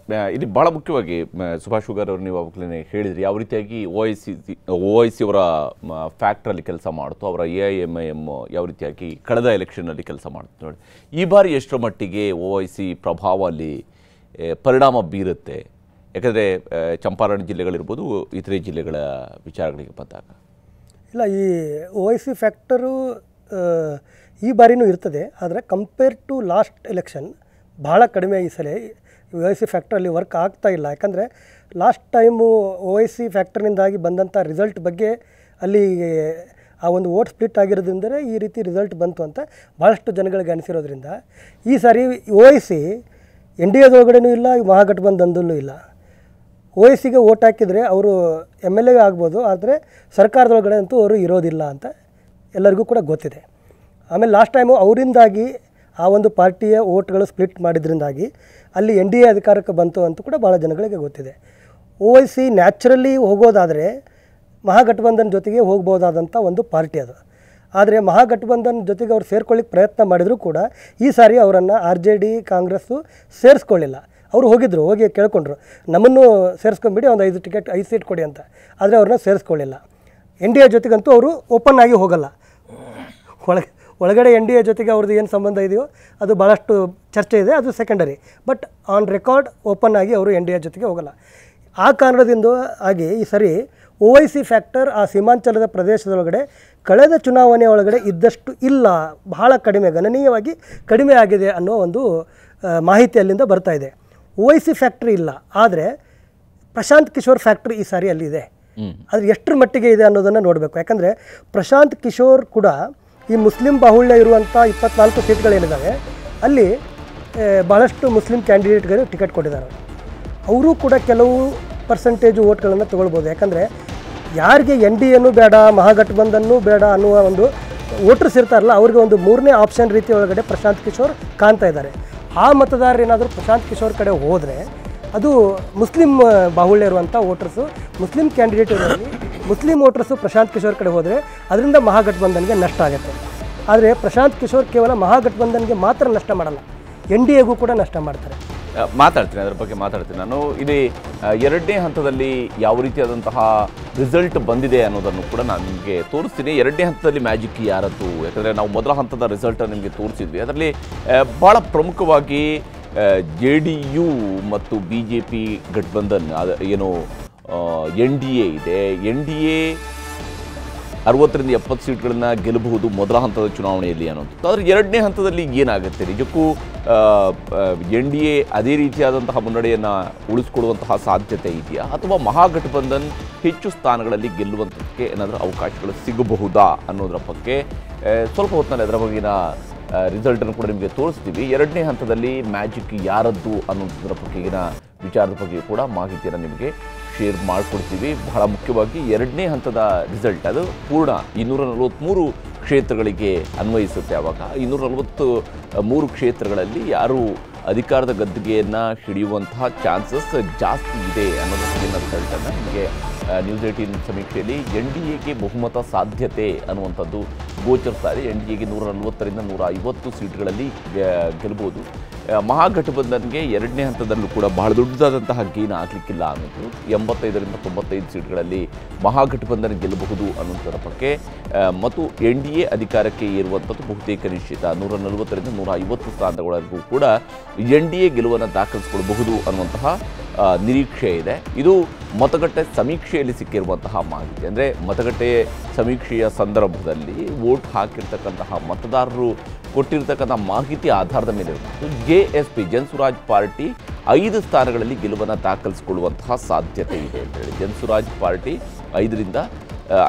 ಇಲ್ಲಿ ಭಾಳ ಮುಖ್ಯವಾಗಿ ಸುಭಾಷ್ ಶುಗರ್ ಅವರು ನೀವು ಅವಾಗಲೇ ಹೇಳಿದ್ರಿ ಯಾವ ರೀತಿಯಾಗಿ OIC ಅವರ ಫ್ಯಾಕ್ಟ್ರಲ್ಲಿ ಕೆಲಸ ಮಾಡ್ತು, ಅವರ AIMIM ಯಾವ ರೀತಿಯಾಗಿ ಕಳೆದ ಎಲೆಕ್ಷನ್ನಲ್ಲಿ ಕೆಲಸ ಮಾಡ್ತು ನೋಡಿ. ಈ ಬಾರಿ ಎಷ್ಟರ ಮಟ್ಟಿಗೆ OIC ಪ್ರಭಾವ ಅಲ್ಲಿ ಪರಿಣಾಮ ಬೀರುತ್ತೆ? ಯಾಕಂದರೆ ಚಂಪಾರಣ ಜಿಲ್ಲೆಗಳಿರ್ಬೋದು, ಇತರೆ ಜಿಲ್ಲೆಗಳ ವಿಚಾರಗಳಿಗೆ ಬಂದಾಗ. ಇಲ್ಲ, ಈ OIC ಫ್ಯಾಕ್ಟರು ಈ ಬಾರಿನೂ ಇರ್ತದೆ. ಆದರೆ ಕಂಪೇರ್ ಟು ಲಾಸ್ಟ್ ಎಲೆಕ್ಷನ್ ಭಾಳ ಕಡಿಮೆ ಈ ಸಲ OIC ಫ್ಯಾಕ್ಟ್ರಲ್ಲಿ ವರ್ಕ್ ಆಗ್ತಾ ಇಲ್ಲ. ಯಾಕಂದರೆ ಲಾಸ್ಟ್ ಟೈಮು OIC ಫ್ಯಾಕ್ಟ್ರಿನಿಂದಾಗಿ ಬಂದಂಥ ರಿಸಲ್ಟ್ ಬಗ್ಗೆ ಅಲ್ಲಿ ಆ ಒಂದು ವೋಟ್ ಸ್ಪ್ಲಿಟ್ ಆಗಿರೋದ್ರಿಂದ ಈ ರೀತಿ ರಿಸಲ್ಟ್ ಬಂತು ಅಂತ ಭಾಳಷ್ಟು ಜನಗಳಿಗೆ ಅನಿಸಿರೋದ್ರಿಂದ ಈ ಸಾರಿ OIC NDAದೊಳಗಡೆನೂ ಇಲ್ಲ, ಮಹಾಗಠಬಂಧನದಲ್ಲೂ ಇಲ್ಲ. OICಗೆ ವೋಟ್ ಹಾಕಿದರೆ ಅವರು MLA ಆಗ್ಬೋದು, ಆದರೆ ಸರ್ಕಾರದೊಳಗಡೆ ಅಂತೂ ಅವರು ಇರೋದಿಲ್ಲ ಅಂತ ಎಲ್ಲರಿಗೂ ಕೂಡ ಗೊತ್ತಿದೆ. ಆಮೇಲೆ ಲಾಸ್ಟ್ ಟೈಮು ಅವರಿಂದಾಗಿ ಆ ಒಂದು ಪಾರ್ಟಿಯ ವೋಟ್ಗಳು ಸ್ಪ್ಲಿಟ್ ಮಾಡಿದ್ರಿಂದಾಗಿ ಅಲ್ಲಿ NDA ಅಧಿಕಾರಕ್ಕೆ ಬಂತು ಅಂತ ಕೂಡ ಭಾಳ ಜನಗಳಿಗೆ ಗೊತ್ತಿದೆ. OIC ನ್ಯಾಚುರಲಿ ಹೋಗೋದಾದರೆ ಮಹಾಗಠಬಂಧನ್ ಜೊತೆಗೆ ಹೋಗ್ಬೋದಾದಂಥ ಒಂದು ಪಾರ್ಟಿ ಅದು. ಆದರೆ ಮಹಾಗಠಬಂಧನ್ ಜೊತೆಗೆ ಅವ್ರು ಸೇರ್ಕೊಳ್ಳಿಕ್ಕೆ ಪ್ರಯತ್ನ ಮಾಡಿದರೂ ಕೂಡ ಈ ಸಾರಿ ಅವರನ್ನು RJD ಕಾಂಗ್ರೆಸ್ಸು ಸೇರಿಸ್ಕೊಳ್ಳಿಲ್ಲ. ಅವರು ಹೋಗಿದ್ದರು, ಹೋಗಿ ಕೇಳ್ಕೊಂಡ್ರು ನಮ್ಮನ್ನು ಸೇರಿಸ್ಕೊಂಬಿಡಿ, ಒಂದು 5 ಸೀಟ್ ಕೊಡಿ ಅಂತ. ಆದರೆ ಅವ್ರನ್ನ ಸೇರಿಸ್ಕೊಳ್ಳಿಲ್ಲ. NDA ಜೊತೆಗಂತೂ ಅವರು ಓಪನ್ ಆಗಿ ಹೋಗಲ್ಲ. ಒಳಗಡೆ NDA ಜೊತೆಗೆ ಅವ್ರದ್ದು ಏನು ಸಂಬಂಧ ಇದೆಯೋ ಅದು ಭಾಳಷ್ಟು ಚರ್ಚೆ ಇದೆ, ಅದು secondary. But on record open ಆಗಿ ಅವರು NDA ಜೊತೆಗೆ ಹೋಗಲ್ಲ. ಆ ಕಾರಣದಿಂದ ಆಗಿ ಈ ಸರಿ OIC ಫ್ಯಾಕ್ಟರ್ ಆ ಸೀಮಾಂಚಲದ ಪ್ರದೇಶದೊಳಗಡೆ ಕಳೆದ ಚುನಾವಣೆ ಒಳಗಡೆ ಇದ್ದಷ್ಟು ಇಲ್ಲ, ಬಹಳ ಕಡಿಮೆ, ಗಣನೀಯವಾಗಿ ಕಡಿಮೆ ಆಗಿದೆ ಅನ್ನೋ ಒಂದು ಮಾಹಿತಿ ಅಲ್ಲಿಂದ ಬರ್ತಾ ಇದೆ. OIC ಫ್ಯಾಕ್ಟ್ರಿ ಇಲ್ಲ, ಆದರೆ ಪ್ರಶಾಂತ್ ಕಿಶೋರ್ ಫ್ಯಾಕ್ಟ್ರಿ ಈ ಸಾರಿ ಅಲ್ಲಿದೆ. ಆದರೆ ಎಷ್ಟರ ಮಟ್ಟಿಗೆ ಇದೆ ಅನ್ನೋದನ್ನು ನೋಡಬೇಕು. ಯಾಕಂದರೆ ಪ್ರಶಾಂತ್ ಕಿಶೋರ್ ಕೂಡ ಈ ಮುಸ್ಲಿಂ ಬಾಹುಳ್ಯ ಇರುವಂಥ 24 ಸೀಟ್ಗಳೇನಿದ್ದಾವೆ ಅಲ್ಲಿ ಭಾಳಷ್ಟು ಮುಸ್ಲಿಂ ಕ್ಯಾಂಡಿಡೇಟ್ಗಳಿಗೆ ಟಿಕೆಟ್ ಕೊಟ್ಟಿದ್ದಾರೆ. ಅವರು ಕೂಡ ಕೆಲವು ಪರ್ಸೆಂಟೇಜು ವೋಟ್ಗಳನ್ನು ತೊಗೊಳ್ಬೋದು. ಯಾಕಂದರೆ ಯಾರಿಗೆ NDAನೂ ಬೇಡ, ಮಹಾಗಠಬಂಧನ್ನೂ ಬೇಡ ಅನ್ನುವ ಒಂದು ವೋಟರ್ಸ್ ಇರ್ತಾರಲ್ಲ, ಅವ್ರಿಗೆ ಒಂದು 3ನೇ ಆಪ್ಷನ್ ರೀತಿ ಒಳಗಡೆ ಪ್ರಶಾಂತ್ ಕಿಶೋರ್ ಕಾಣ್ತಾ ಇದ್ದಾರೆ. ಆ ಮತದಾರರು ಏನಾದರೂ ಪ್ರಶಾಂತ್ ಕಿಶೋರ್ ಕಡೆ ಹೋದರೆ ಅದು ಮುಸ್ಲಿಂ ಬಾಹುಳ್ಯ ಇರುವಂಥ ವೋಟರ್ಸು, ಮುಸ್ಲಿಂ ಕ್ಯಾಂಡಿಡೇಟ್ ಇರೋಲ್ಲಿ ಮುಸ್ಲಿಂ ವೋಟರ್ಸು ಪ್ರಶಾಂತ್ ಕಿಶೋರ್ ಕಡೆ ಹೋದರೆ ಅದರಿಂದ ಮಹಾಗಠಬಂಧನ್ಗೆ ನಷ್ಟ ಆಗುತ್ತೆ. ಆದರೆ ಪ್ರಶಾಂತ್ ಕಿಶೋರ್ ಕೇವಲ ಮಹಾಗಠಬಂಧನ್ಗೆ ಮಾತ್ರ ನಷ್ಟ ಮಾಡಲ್ಲ, NDAಗೂ ಕೂಡ ನಷ್ಟ ಮಾಡ್ತಾರೆ. ಮಾತಾಡ್ತೀನಿ, ಅದರ ಬಗ್ಗೆ ಮಾತಾಡ್ತೀನಿ ನಾನು. ಇಲ್ಲಿ 2ನೇ ಹಂತದಲ್ಲಿ ಯಾವ ರೀತಿಯಾದಂತಹ ರಿಸಲ್ಟ್ ಬಂದಿದೆ ಅನ್ನೋದನ್ನು ಕೂಡ ನಾನು ನಿಮಗೆ ತೋರಿಸ್ತೀನಿ. 2ನೇ ಹಂತದಲ್ಲಿ ಮ್ಯಾಜಿಕ್ ಯಾರದ್ದು? ಯಾಕಂದರೆ ನಾವು ಮೊದಲ ಹಂತದ ರಿಸಲ್ಟನ್ನು ನಿಮಗೆ ತೋರಿಸಿದ್ವಿ. ಅದರಲ್ಲಿ ಭಾಳ ಪ್ರಮುಖವಾಗಿ JDU ಮತ್ತು BJP ಗಠಬಂಧನ್ ಏನು NDA ಇದೆ, NDA 60ರಿಂದ 70 ಸೀಟ್ಗಳನ್ನು ಗೆಲ್ಲಬಹುದು ಮೊದಲ ಹಂತದ ಚುನಾವಣೆಯಲ್ಲಿ ಅನ್ನೋದು. ಆದರೆ 2ನೇ ಹಂತದಲ್ಲಿ ಏನಾಗುತ್ತೆ? ನಿಜಕ್ಕೂ NDA ಅದೇ ರೀತಿಯಾದಂತಹ ಮುನ್ನಡೆಯನ್ನು ಉಳಿಸ್ಕೊಳ್ಳುವಂತಹ ಸಾಧ್ಯತೆ ಇದೆಯಾ, ಅಥವಾ ಮಹಾಗಠಬಂಧನ್ ಹೆಚ್ಚು ಸ್ಥಾನಗಳಲ್ಲಿ ಗೆಲ್ಲುವಂಥದ್ದಕ್ಕೆ ಏನಾದರೂ ಅವಕಾಶಗಳು ಸಿಗಬಹುದಾ ಅನ್ನೋದರ ಬಗ್ಗೆ ಸ್ವಲ್ಪ ಹೊತ್ತಿನಲ್ಲಿ ಅದರ ಬಗ್ಗಿನ ರಿಸಲ್ಟನ್ನು ಕೂಡ ನಿಮಗೆ ತೋರಿಸ್ತೀವಿ. 2ನೇ ಹಂತದಲ್ಲಿ ಮ್ಯಾಜಿಕ್ ಯಾರದ್ದು ಅನ್ನೋದ್ರ ಬಗ್ಗೆಗಿನ ವಿಚಾರದ ಬಗ್ಗೆ ಕೂಡ ಮಾಹಿತಿಯನ್ನು ನಿಮಗೆ ಶೇರ್ ಮಾಡಿಕೊಡ್ತೀವಿ. ಬಹಳ ಮುಖ್ಯವಾಗಿ 2ನೇ ಹಂತದ ರಿಸಲ್ಟ್ ಅದು ಪೂರ್ಣ 243 ಕ್ಷೇತ್ರಗಳಿಗೆ ಅನ್ವಯಿಸುತ್ತೆ. ಆವಾಗ 243 ಕ್ಷೇತ್ರಗಳಲ್ಲಿ ಯಾರು ಅಧಿಕಾರದ ಗದ್ದುಗೆಯನ್ನು ಹಿಡಿಯುವಂತಹ ಚಾನ್ಸಸ್ ಜಾಸ್ತಿ ಇದೆ ಅನ್ನೋದ್ರ ಬಗ್ಗೆನ ರಿಸಲ್ಟನ್ನು ನಿಮಗೆ ನ್ಯೂಸ್ 18 ಸಮೀಕ್ಷೆಯಲ್ಲಿ NDAಗೆ ಬಹುಮತ ಸಾಧ್ಯತೆ ಅನ್ನುವಂಥದ್ದು ಗೋಚರಿಸ್ತಾ ಇದೆ. NDAಗೆ 140ರಿಂದ 150 ಸೀಟ್ಗಳಲ್ಲಿ ಗೆಲ್ಬೋದು. ಮಹಾಗಠಬಂಧನ್ಗೆ 2ನೇ ಹಂತದಲ್ಲೂ ಕೂಡ ಬಹಳ ದೊಡ್ಡದಾದಂತಹ ಗೇನ್ ಆಗಲಿಕ್ಕಿಲ್ಲ ಅನ್ನೋದು. 85ರಿಂದ 95 ಸೀಟ್ಗಳಲ್ಲಿ ಮಹಾಗಠಬಂಧನ್ ಗೆಲ್ಲಬಹುದು ಅನ್ನೋದರ ಬಗ್ಗೆ ಮತ್ತು NDA ಅಧಿಕಾರಕ್ಕೆ ಏರುವಂಥದ್ದು ಬಹುತೇಕ ನಿಶ್ಚಿತ. 140ರಿಂದ 150 ಸ್ಥಾನಗಳವರೆಗೂ ಕೂಡ NDA ಗೆಲುವನ್ನು ದಾಖಲಿಸಿಕೊಳ್ಳಬಹುದು ಅನ್ನುವಂತಹ ನಿರೀಕ್ಷೆ ಇದೆ. ಇದು ಮತಗಟ್ಟೆ ಸಮೀಕ್ಷೆಯಲ್ಲಿ ಸಿಕ್ಕಿರುವಂತಹ ಮಾಹಿತಿ. ಅಂದರೆ ಮತಗಟ್ಟೆ ಸಮೀಕ್ಷೆಯ ಸಂದರ್ಭದಲ್ಲಿ ವೋಟ್ ಹಾಕಿರ್ತಕ್ಕಂತಹ ಮತದಾರರು ಕೊಟ್ಟಿರ್ತಕ್ಕಂಥ ಮಾಹಿತಿ ಆಧಾರದ ಮೇಲೆ JSP ಜನಸುರಾಜ್ ಪಾರ್ಟಿ 5 ಸ್ಥಾನಗಳಲ್ಲಿ ಗೆಲುವನ್ನು ದಾಖಲಿಸಿಕೊಳ್ಳುವಂತಹ ಸಾಧ್ಯತೆ ಇದೆ ಅಂತೇಳಿ. ಜನಸುರಾಜ್ ಪಾರ್ಟಿ 5ರಿಂದ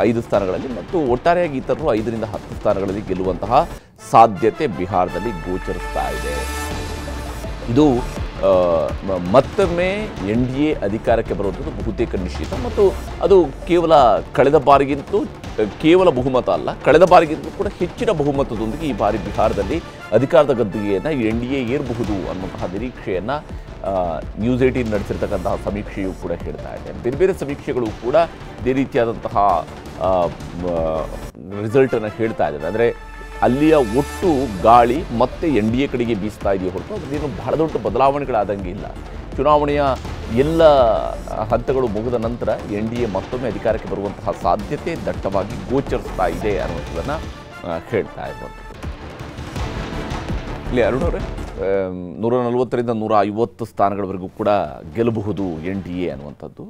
5 ಸ್ಥಾನಗಳಲ್ಲಿ ಮತ್ತು ಒಟ್ಟಾರೆಯಾಗಿ ಇತರರು 5ರಿಂದ 10 ಸ್ಥಾನಗಳಲ್ಲಿ ಗೆಲ್ಲುವಂತಹ ಸಾಧ್ಯತೆ ಬಿಹಾರದಲ್ಲಿ ಗೋಚರಿಸ್ತಾ ಇದೆ. ಇದು ಮತ್ತೊಮ್ಮೆ NDA ಅಧಿಕಾರಕ್ಕೆ ಬರುವಂಥದ್ದು ಬಹುತೇಕ ನಿಶ್ಚಿತ ಮತ್ತು ಅದು ಕಳೆದ ಬಾರಿಗಿಂತಲೂ ಕೇವಲ ಬಹುಮತ ಅಲ್ಲ, ಕಳೆದ ಬಾರಿಗಿಂತಲೂ ಕೂಡ ಹೆಚ್ಚಿನ ಬಹುಮತದೊಂದಿಗೆ ಈ ಬಾರಿ ಬಿಹಾರದಲ್ಲಿ ಅಧಿಕಾರದ ಗದ್ದುಗೆಯನ್ನು NDA ಏರಬಹುದು ಅನ್ನುವಂತಹ ನಿರೀಕ್ಷೆಯನ್ನು ನ್ಯೂಸ್ 18 ನಡೆಸಿರ್ತಕ್ಕಂತಹ ಸಮೀಕ್ಷೆಯು ಕೂಡ ಹೇಳ್ತಾ ಇದೆ. ಬೇರೆ ಬೇರೆ ಸಮೀಕ್ಷೆಗಳು ಕೂಡ ಇದೇ ರೀತಿಯಾದಂತಹ ರಿಸಲ್ಟನ್ನು ಹೇಳ್ತಾ ಇದ್ದಾರೆ. ಅಂದರೆ ಅಲ್ಲಿಯ ಒಟ್ಟು ಗಾಳಿ ಮತ್ತೆ NDA ಕಡೆಗೆ ಬೀಸ್ತಾ ಇದೆಯೋ ಹೊರತು ಅದರೇನು ಬಹಳ ದೊಡ್ಡ ಬದಲಾವಣೆಗಳಾದಂಗೆ ಇಲ್ಲ. ಚುನಾವಣೆಯ ಎಲ್ಲ ಹಂತಗಳು ಮುಗಿದ ನಂತರ NDA ಮತ್ತೊಮ್ಮೆ ಅಧಿಕಾರಕ್ಕೆ ಬರುವಂತಹ ಸಾಧ್ಯತೆ ದಟ್ಟವಾಗಿ ಗೋಚರಿಸ್ತಾ ಇದೆ ಅನ್ನುವಂಥದ್ದನ್ನು ಹೇಳ್ತಾ ಇರುವಂಥದ್ದು. ಇಲ್ಲಿ ಅರುಣವ್ರೆ, 140ರಿಂದ 150 ಸ್ಥಾನಗಳವರೆಗೂ ಕೂಡ ಗೆಲ್ಲಬಹುದು NDA ಅನ್ನುವಂಥದ್ದು.